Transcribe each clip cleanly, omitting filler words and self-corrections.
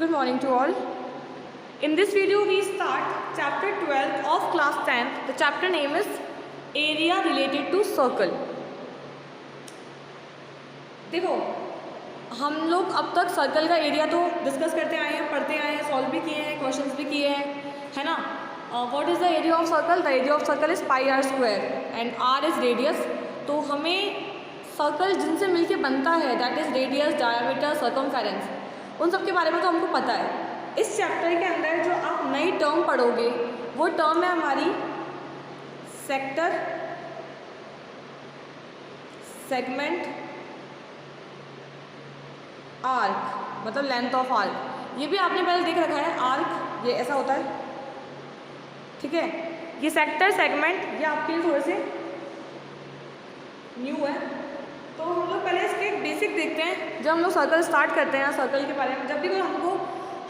Good morning to all. In this video we start chapter 12 of class 10. The chapter name is area related to circle. देखो हम लोग अब तक circle का area तो discuss करते आए हैं, पढ़ते आए हैं, सॉल्व भी किए हैं, क्वेश्चंस भी किए हैं, है ना. What is the area of circle? The area of circle is pi R square and R is radius. तो हमें सर्कल जिनसे मिलके बनता है that is radius, diameter, circumference, उन सब के बारे में तो हमको पता है. इस चैप्टर के अंदर जो आप नई टर्म पढ़ोगे वो टर्म है हमारी सेक्टर, सेगमेंट, आर्क, मतलब लेंथ ऑफ आर्क. ये भी आपने पहले देख रखा है. आर्क ये ऐसा होता है, ठीक है. ये सेक्टर, सेगमेंट ये आपके लिए थोड़े से न्यू है. तो हम लोग पहले इसके एक बेसिक देखते हैं. जब हम लोग सर्कल स्टार्ट करते हैं, सर्कल के बारे में जब भी कोई हमको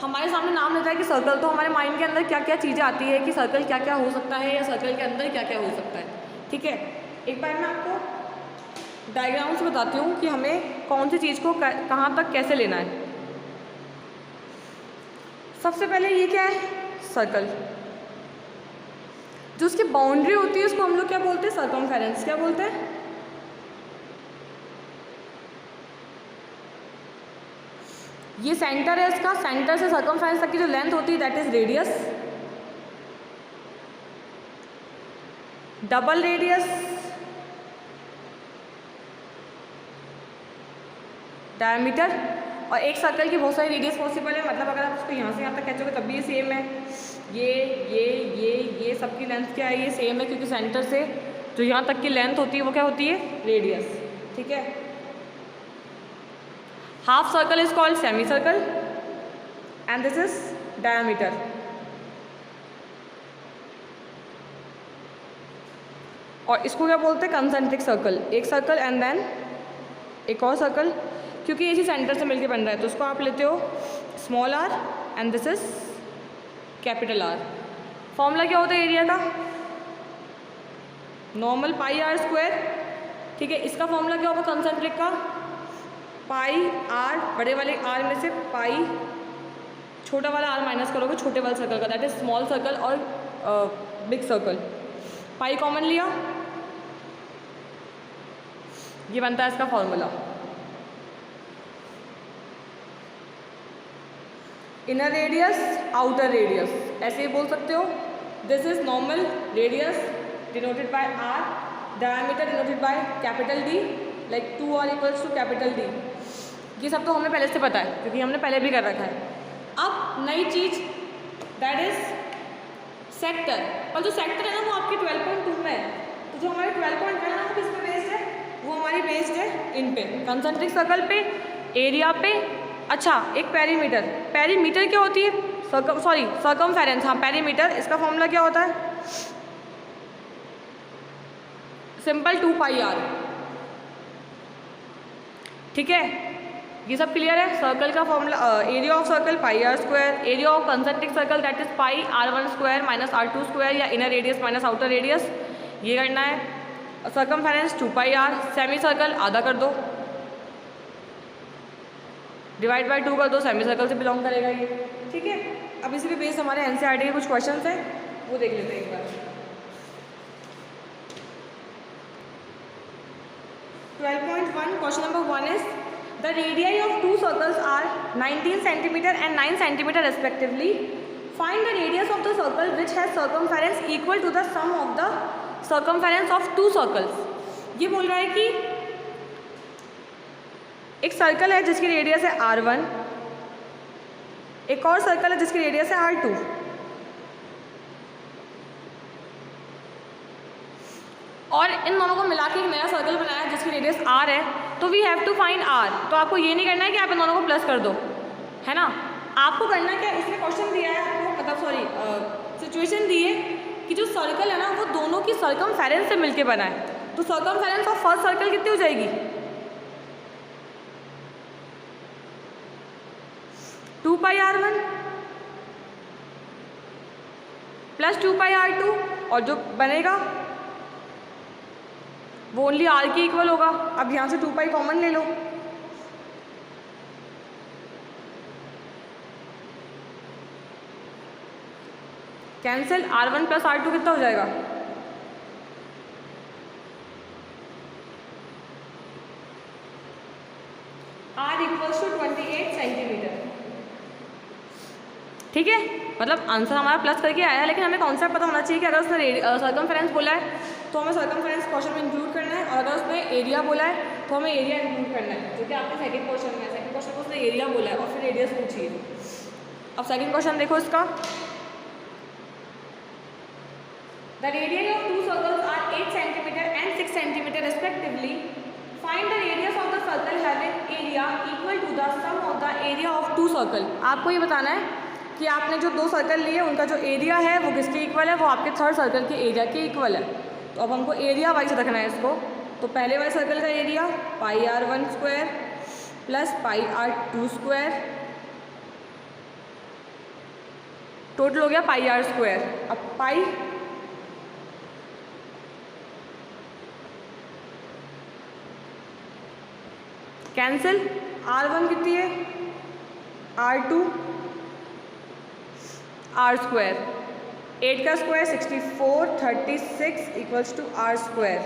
हमारे सामने नाम लेता है कि सर्कल, तो हमारे माइंड के अंदर क्या क्या चीज़ें आती है कि सर्कल क्या क्या हो सकता है या सर्कल के अंदर क्या क्या हो सकता है. ठीक है, एक बार मैं आपको डायग्राम से बताती हूँ कि हमें कौन सी चीज़ को कहाँ तक कैसे लेना है. सबसे पहले ये क्या है? सर्कल. जो उसकी बाउंड्री होती है उसको हम लोग क्या बोलते हैं? सर्कमफेरेंस. क्या बोलते हैं? ये सेंटर है इसका. सेंटर से सर्कमफेरेंस तक की जो लेंथ होती है that is radius. Double radius, diameter. और एक सर्कल की बहुत सारी रेडियस पॉसिबल है. मतलब अगर आप उसको यहाँ से यहाँ तक खींचोगे तब भी ये सेम है. ये सबकी लेंथ क्या है? ये सेम है, क्योंकि सेंटर से जो यहाँ तक की लेंथ होती है वो क्या होती है? रेडियस. ठीक है. Half circle is called semi circle and this is diameter. और इसको क्या बोलते हैं? Concentric circle. एक सर्कल एंड देन एक और सर्कल, क्योंकि इसी सेंटर से मिलके बन रहा है. तो उसको आप लेते हो small R and this is capital R. Formula क्या होता है एरिया का? Normal pi R square. ठीक है. इसका फॉर्मूला क्या होगा कंसेंट्रिक का? पाई आर, बड़े वाले आर में से पाई, छोटा वाला आर माइनस करोगे छोटे वाले सर्कल का, दैट इज स्मॉल सर्कल और बिग सर्कल. पाई कॉमन लिया, ये बनता है इसका formula. Inner radius, outer radius, ऐसे ही बोल सकते हो. This is normal radius denoted by R, diameter denoted by capital D, like 2r equals to capital D. ये सब तो हमें पहले से पता है क्योंकि हमने पहले भी कर रखा है. अब नई चीज़ दैट इज सेक्टर. और जो सेक्टर है ना वो आपकी 12.2 में है. तो जो हमारे 12.1 है ना वो किस पे बेस्ड है? वो हमारी बेस्ड है इन पे, कंसेंट्रिक सर्कल पे, एरिया पे. अच्छा, एक पेरीमीटर. पेरीमीटर क्या होती है? सर्कमफेरेंस. हाँ, पेरीमीटर. इसका फॉर्मूला क्या होता है? Simple 2 pi R. ठीक है, ये सब क्लियर है. सर्कल का formula, area of circle pi R square, area of concentric circle that is pi R1 square minus R2 square या inner radius minus outer radius. ये करना है. Circumference 2 pi R. Semi circle आधा कर दो, divide by 2 कर दो, semi circle से बिलोंग करेगा ये. ठीक है. अब इसी पे बेस हमारे एनसीईआरटी के कुछ क्वेश्चंस हैं, वो देख लेते हैं एक बार. 12.1 question number 1 is the radii of two circles are 19 cm and 9 cm respectively. Find the radius of the circle which has circumference equal to the sum of the circumference of two circles. ये बोल रहा है कि एक circle है जिसकी radius है R1, एक और सर्कल है जिसकी रेडियस है R2. और इन दोनों को मिला के एक नया सर्कल बनाया जिसकी रेडियस R है. तो we have to find R. तो आपको ये नहीं करना है कि आप इन दोनों को प्लस कर दो, है ना. आपको करना क्या, इसमें क्वेश्चन दिया है आपको, मतलब सिचुएशन दी है कि जो सर्कल है ना वो दोनों की सर्कमफेरेंस से मिलके बना है. तो सर्कमफेरेंस ऑफ फर्स्ट सर्कल कितनी हो जाएगी? 2 पाई R1 प्लस 2 पाई R2, और जो बनेगा वो ओनली आर के इक्वल होगा. अब यहाँ से 2 पाई कॉमन ले लो. कैंसिल, R1 प्लस R2 कितना हो जाएगा? R equals to 28 centimetre. ठीक है, मतलब आंसर हमारा प्लस करके आया, लेकिन हमें कॉन्सेप्ट पता होना चाहिए कि अगर उसने सर्कमफेरेंस बोला है तो हमें सर्कमफेरेंस क्वेश्चन में इंक्लूड करना है, और अगर उसने एरिया बोला है तो हमें एरिया इंक्लूड करना है, जो कि आपके सेकंड क्वेश्चन में है। सेकंड क्वेश्चन में उसने एरिया बोला है और फिर रेडियस पूछी है। अब सेकंड क्वेश्चन देखो इसका। The radius of two circles are 8 centimetre and 6 centimetre respectively. Find the radius of the circle having area equal to the sum of the area of two circle. आपको ये बताना है कि आपने जो दो सर्कल लिए उनका जो एरिया है वो किसके इक्वल है, वो आपके थर्ड सर्कल के एरिया के इक्वल है। तो अब हमको एरिया वाइज रखना है इसको। तो पहले वाले सर्कल का area pi R1 square plus pi R2 square, total हो गया पाई R स्क्वायर। अब पाई कैंसिल, R1 कितनी है, R2 R स्क्वायर, 8 का square 64, 36 equals to R square.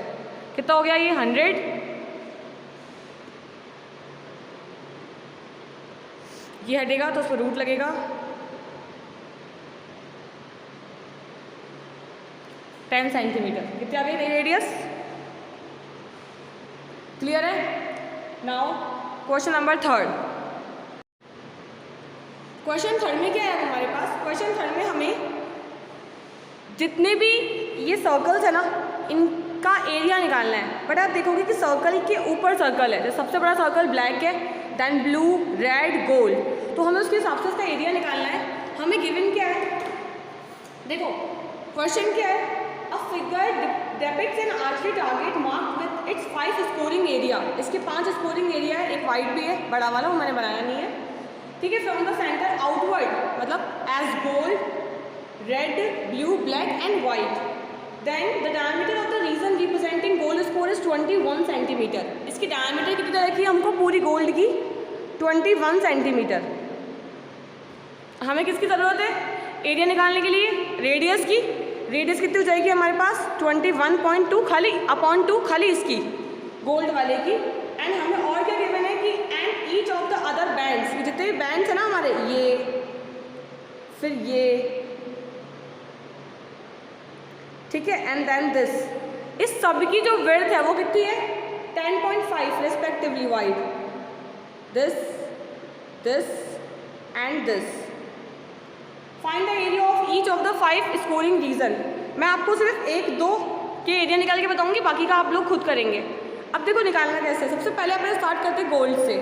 कितना हो गया ये 100। ये हटेगा तो उसको रूट लगेगा, 10 सेंटीमीटर। कितनी आ गई नई रेडियस? क्लियर है? Now question number third. Question third में क्या है हमारे पास? क्वेश्चन थर्ड में हमें जितने भी ये सर्कल्स है ना, इनका एरिया निकालना है। बट आप देखोगे कि सर्कल के ऊपर सर्कल है, जो सबसे बड़ा सर्कल ब्लैक है, देन ब्लू, रेड, गोल्ड, तो हमें उसके हिसाब से उसका एरिया निकालना है। हमें गिवन क्या है? देखो क्वेश्चन क्या है? A figure depicts an archery target marked with its 5 scoring area. इसके 5 स्कोरिंग एरिया है, एक वाइट भी है, बड़ा वाला वो मैंने बनाया नहीं है। ठीक है, फ्रॉम द सेंटर आउटवर्ड, मतलब as gold, red, blue, black and white. Then the diameter of the region representing gold score is 21 centimetre. इसकी डायमीटर कितनी रखी है हमको पूरी गोल्ड की? 21 सेंटीमीटर। हमें किसकी ज़रूरत है एरिया निकालने के लिए? रेडियस की। रेडियस कितनी हो जाएगी हमारे पास? 21.2 खाली अपॉन 2 खाली इसकी गोल्ड वाले की। एंड हमें और क्या गिवन है कि and each of the other bands, जितने भी बैंड्स है ना हमारे, ये फिर ये, ठीक है, एंड देन दिस, इस सब की जो विड्थ है वो कितनी है? 10.5 respectively wide, this, this and this. Find the area of each of the 5 scoring region. मैं आपको सिर्फ 1-2 के एरिया निकाल के बताऊंगी, बाकी का आप लोग खुद करेंगे। अब देखो निकालना कैसे। सबसे पहले अपन स्टार्ट करते हैं गोल्ड से।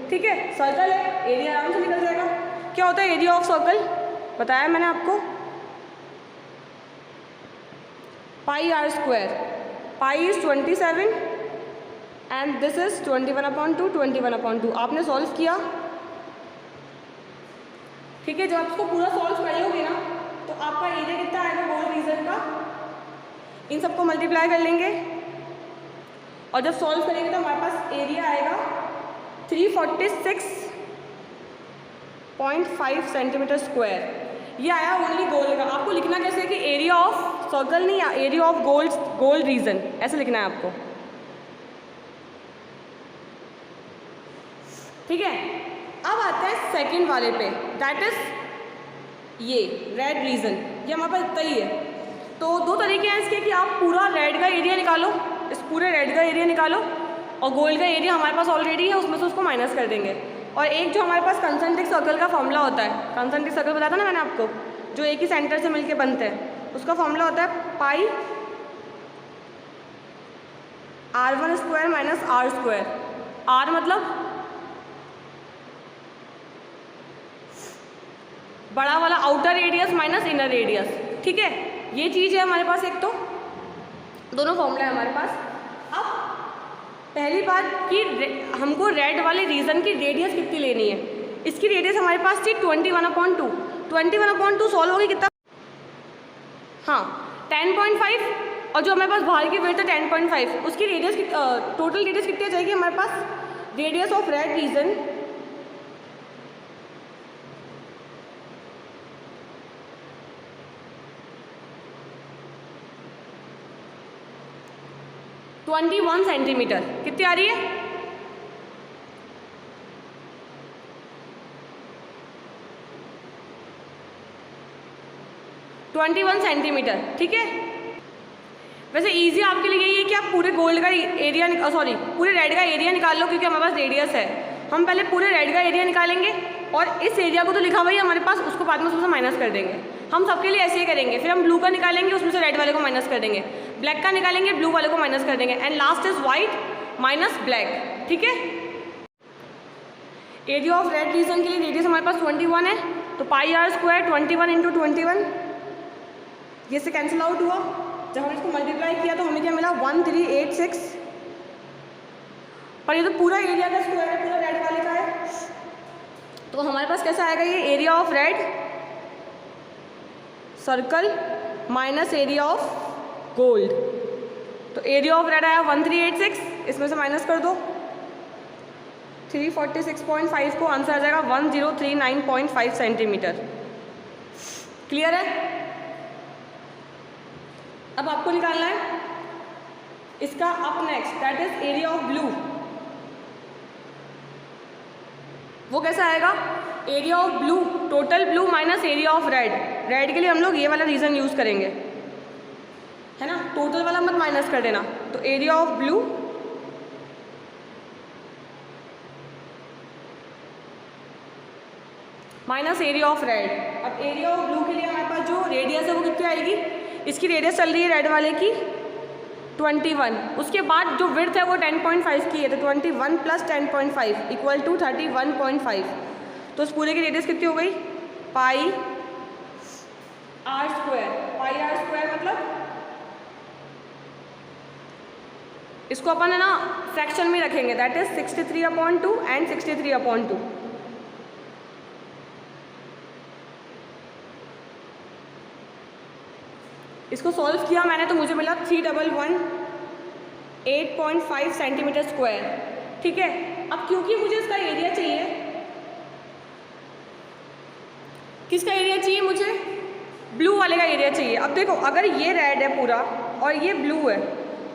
ठीक है, सर्कल है, एरिया आराम से निकल जाएगा। क्या होता है एरिया ऑफ सर्कल? बताया मैंने आपको, पाई R square. Pi is 27 and this is 21/2, 21/2। आपने सॉल्व किया, ठीक है। जब आप इसको पूरा सॉल्व कर लोगे ना तो आपका एरिया कितना आएगा गोल्ड रीजन का? इन सबको मल्टीप्लाई कर लेंगे और जब सॉल्व करेंगे तो हमारे पास एरिया आएगा 346.5 सेंटीमीटर स्क्वायर। ये आया ओनली गोल्ड का। आपको लिखना कैसे है कि एरिया ऑफ सर्कल नहीं, एरिया ऑफ गोल्ड रीजन, ऐसे लिखना है आपको। ठीक है, अब आता है सेकंड वाले पे, दैट इज ये रेड रीजन। ये हमारे पास इतना ही है। तो दो तरीके हैं इसके कि आप पूरा रेड का एरिया निकालो, इस पूरे रेड का एरिया निकालो, और गोल्ड का एरिया हमारे पास ऑलरेडी है, उसमें से उसको माइनस कर देंगे। और एक जो हमारे पास कंसेंट्रिक सर्कल का फॉर्मूला होता है, कंसेंट्रिक सर्कल बताया था ना मैंने आपको, जो एक ही सेंटर से मिलके बनते हैं, उसका फॉर्मूला होता है पाई R1 square minus R square. R मतलब बड़ा वाला outer radius minus inner radius. ठीक है, ये चीज़ है हमारे पास। एक तो दोनों फॉर्मूला है हमारे पास। अब पहली बात कि हमको रेड वाले रीजन की रेडियस कितनी लेनी है। इसकी रेडियस हमारे पास थी 21/2। 21/2 सॉल्व होगी कितना? हाँ 10.5, और जो हमारे पास बाहर की विड्थ है 10.5, उसकी रेडियस टोटल रेडियस कितनी आ जाएगी हमारे पास? Radius of red region 21 centimetre. कितनी आ रही है? Twenty 21 centimetre. ठीक है, वैसे इजी आपके लिए यही है कि आप पूरे गोल्ड का एरिया पूरे रेड का एरिया निकाल लो, क्योंकि हमारे पास रेडियस है। हम पहले पूरे रेड का एरिया निकालेंगे और इस एरिया को तो लिखा हुआ है हमारे पास, उसको बाद में उसमें से माइनस कर देंगे। हम सबके लिए ऐसे ही करेंगे। फिर हम ब्लू का निकालेंगे, उसमें से रेड वाले को माइनस कर देंगे, ब्लैक का निकालेंगे, ब्लू वाले को माइनस कर देंगे, and last is white minus black. ठीक है, एरिया ऑफ रेड रीजन के लिए रेडियस हमारे पास 21 है, तो पाई आर स्क्वायर 21 इंटू 21, ये से कैंसिल आउट हुआ। जब हमने इसको मल्टीप्लाई किया तो हमें क्या मिला? 1386। पर ये तो पूरा एरिया का स्क्वायर है, पूरा रेड वाले का है, तो हमारे पास कैसा आएगा ये? Area of red circle minus area of gold. तो एरिया ऑफ रेड आया 1386, इसमें से माइनस कर दो 346.5 को, आंसर आ जाएगा 1039.5 सेंटीमीटर। क्लियर है? अब आपको निकालना है इसका up next, that is area of blue. वो कैसा आएगा? Area of blue, total blue minus area of red. Red के लिए हम लोग ये वाला रीजन यूज करेंगे, है ना, टोटल वाला मत माइनस कर देना। तो area of blue minus area of red. अब एरिया ऑफ ब्लू के लिए हमारे पास जो रेडियस है वो कितनी आएगी? इसकी रेडियस चल रही है रेड वाले की 21, उसके बाद जो विड्थ है वो 10.5 की है, तो 21 प्लस 10.5 इक्वल टू 31.5। तो उस पूरे की रेडियस कितनी हो गई? Pi R square. Pi R square मतलब इसको अपन है ना फ्रैक्शन में रखेंगे, दैट इज 63/2 एंड 63/2। इसको सॉल्व किया मैंने तो मुझे मिला 3118.5 सेंटीमीटर स्क्वायर। ठीक है, अब क्योंकि मुझे इसका एरिया चाहिए, किसका एरिया चाहिए मुझे? ब्लू वाले का एरिया चाहिए। अब देखो, अगर ये रेड है पूरा और ये ब्लू है,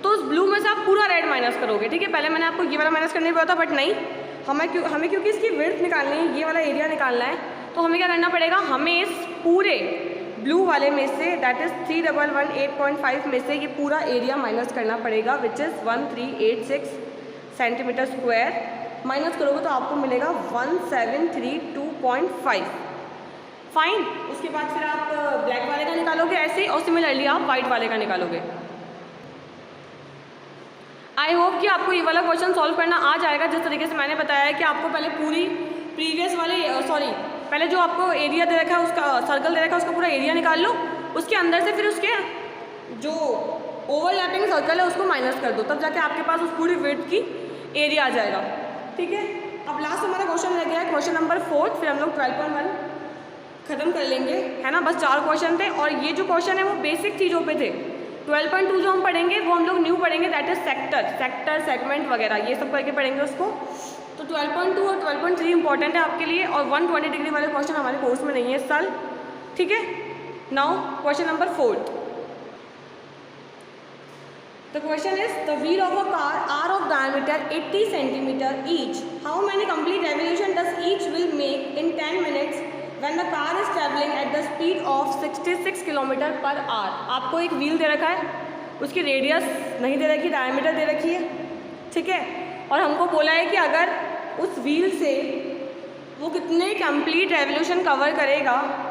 तो उस ब्लू में से आप पूरा रेड माइनस करोगे। ठीक है, पहले मैंने आपको ये वाला माइनस करने को था, बट नहीं, हमें क्योंकि इसकी विड्थ निकालनी है, ये वाला एरिया निकालना है, तो हमें क्या करना पड़ेगा? हमें इस पूरे ब्लू वाले में से, दैट इज 3118.5 में से ये पूरा एरिया माइनस करना पड़ेगा, which is 1386 centimetre square. Minus करोगे तो आपको मिलेगा 1732.5। फाइन। उसके बाद फिर आप ब्लैक वाले का निकालोगे ऐसे ही, और सिमिलरली आप वाइट वाले का निकालोगे। आई होप कि आपको ये वाला क्वेश्चन सॉल्व करना आ जाएगा, जिस तरीके से मैंने बताया है कि आपको पहले पूरी प्रीवियस वाले पहले जो आपको एरिया दे रखा है, उसका सर्कल दे रखा है, उसका पूरा एरिया निकाल लो, उसके अंदर से फिर उसके जो ओवरलैपिंग सर्कल है उसको माइनस कर दो, तब जाके आपके पास उस पूरी विड्थ की एरिया आ जाएगा। ठीक है, अब लास्ट हमारा क्वेश्चन रह गया है क्वेश्चन नंबर 4, फिर हम लोग 12.1 खत्म कर लेंगे, है ना। बस 4 क्वेश्चन थे, और ये जो क्वेश्चन है वो बेसिक चीज़ों पे थे। 12.2 जो हम पढ़ेंगे वो हम लोग न्यू पढ़ेंगे, दैट इज सेक्टर सेगमेंट वगैरह ये सब करके पढ़ेंगे उसको। तो 12.2 और 12.3 इंपॉर्टेंट है आपके लिए, और 120 डिग्री वाले क्वेश्चन हमारे कोर्स में नहीं है इस साल। ठीक है, now question number 4। The question is, the wheel of a car are of diameter 80 centimeter each. How many complete revolution does each wheel make in 10 minutes when the car is traveling at the speed of 66 km per hour? आपको एक wheel दे रखा है, उसकी radius नहीं दे रखी, diameter दे रखी है, ठीक है, और हमको बोला है कि अगर उस व्हील से वो कितने कंप्लीट रेवोल्यूशन कवर करेगा,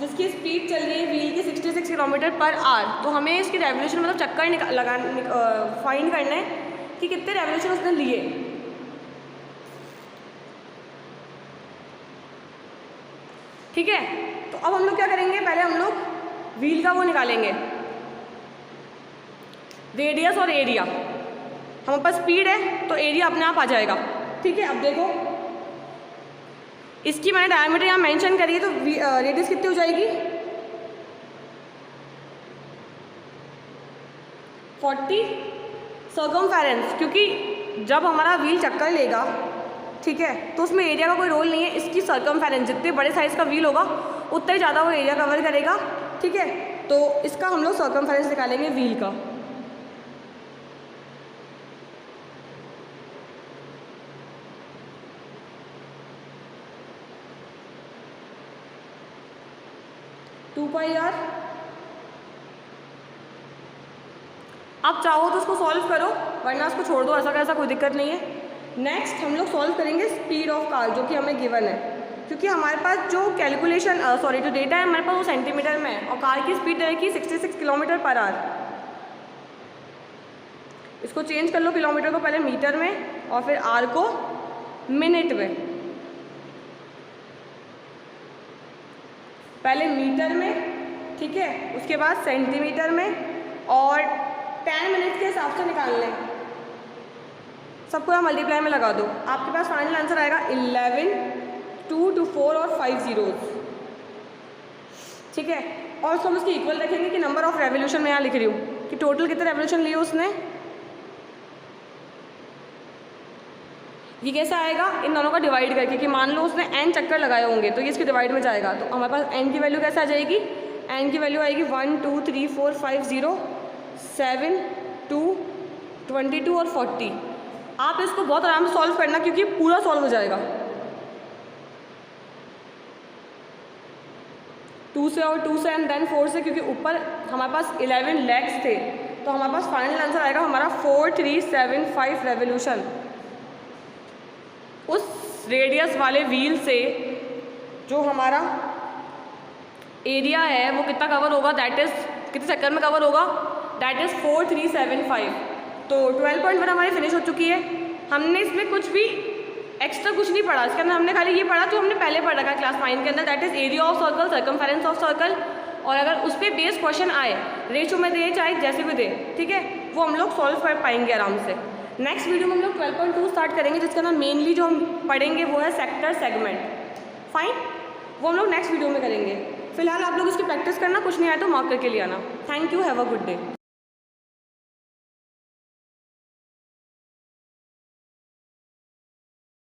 जिसकी स्पीड चल रही है व्हील की 66 किलोमीटर पर आवर, तो हमें इसकी रेवोल्यूशन मतलब चक्कर फाइंड करना है कि कितने रेवोल्यूशन उसने लिए। ठीक है, तो अब हम लोग क्या करेंगे, पहले हम लोग व्हील का वो निकालेंगे, रेडियस और एरिया। हमारे पास स्पीड है तो एरिया अपने आप आ जाएगा। ठीक है, अब देखो इसकी मैंने डायमीटर यहाँ मेंशन करी है, तो रेडियस कितनी हो जाएगी 40 सर्कमफेरेंस, क्योंकि जब हमारा व्हील चक्कर लेगा, ठीक है, तो उसमें एरिया का कोई रोल नहीं है। इसकी सर्कमफेरेंस जितने बड़े साइज़ का व्हील होगा उतना ही ज़्यादा वो एरिया कवर करेगा। ठीक है, तो इसका हम लोग सर्कमफेरेंस निकालेंगे व्हील का। 2πr। आप चाहो तो उसको सॉल्व करो, वरना उसको छोड़ दो, ऐसा कैसा कोई दिक्कत नहीं है। नेक्स्ट हम लोग सॉल्व करेंगे स्पीड ऑफ कार, जो कि हमें गिवन है, क्योंकि हमारे पास जो कैलकुलेशन जो डेटा है हमारे पास वो सेंटीमीटर में है, और कार की स्पीड रहेगी 66 किलोमीटर पर आवर। इसको चेंज कर लो, किलोमीटर को पहले मीटर में और फिर आर को मिनट में। पहले मीटर में, ठीक है, उसके बाद सेंटीमीटर में, और 10 मिनट के हिसाब से निकाल लें। सबको यहाँ मल्टीप्लाई में लगा दो, आपके पास फाइनल आंसर आएगा 11, 2 to 4 और 5 zeros, ठीक है। और उसको हम उसकी इक्वल रखेंगे कि नंबर ऑफ रेवोल्यूशन मैं यहाँ लिख रही हूँ कि टोटल कितने रेवोल्यूशन लिए उसने। ये कैसे आएगा, इन दोनों का डिवाइड करके, कि मान लो उसने n चक्कर लगाए होंगे तो ये इसके डिवाइड में जाएगा, तो हमारे पास n की वैल्यू कैसे आ जाएगी, n की वैल्यू आएगी 1 2 3 4 5 0 7 2 22 और 40। आप इसको बहुत आराम से सॉल्व करना, क्योंकि पूरा सॉल्व हो जाएगा 2 से और 2 से एंड देन 4 से, क्योंकि ऊपर हमारे पास 11 लेग्स थे, तो हमारे पास फाइनल आंसर आएगा हमारा 4375 रेवोल्यूशन। उस रेडियस वाले व्हील से जो हमारा एरिया है वो कितना कवर होगा, दैट इज़ कितने चक्कर में कवर होगा, दैट इज़ 4375। तो 12.1 हमारी फिनिश हो चुकी है। हमने इसमें कुछ भी एक्स्ट्रा कुछ नहीं पढ़ा, इसके अंदर हमने खाली ये पढ़ा जो हमने पहले पढ़ा था क्लास 9 के अंदर, that is area of circle, circumference of circle. और अगर उस पर बेस क्वेश्चन आए, रेशो में दे चाहे जैसे भी दे, ठीक है, वो हम लोग सॉल्व कर पाएंगे आराम से। नेक्स्ट वीडियो में हम लोग 12.2 स्टार्ट करेंगे, जिसका नाम मेनली जो हम पढ़ेंगे वो है सेक्टर सेगमेंट। फाइन, वो हम लोग नेक्स्ट वीडियो में करेंगे। फिलहाल आप लोग इसकी प्रैक्टिस करना, कुछ नहीं आया तो मार्क करके ले आना। Thank you, have a good day.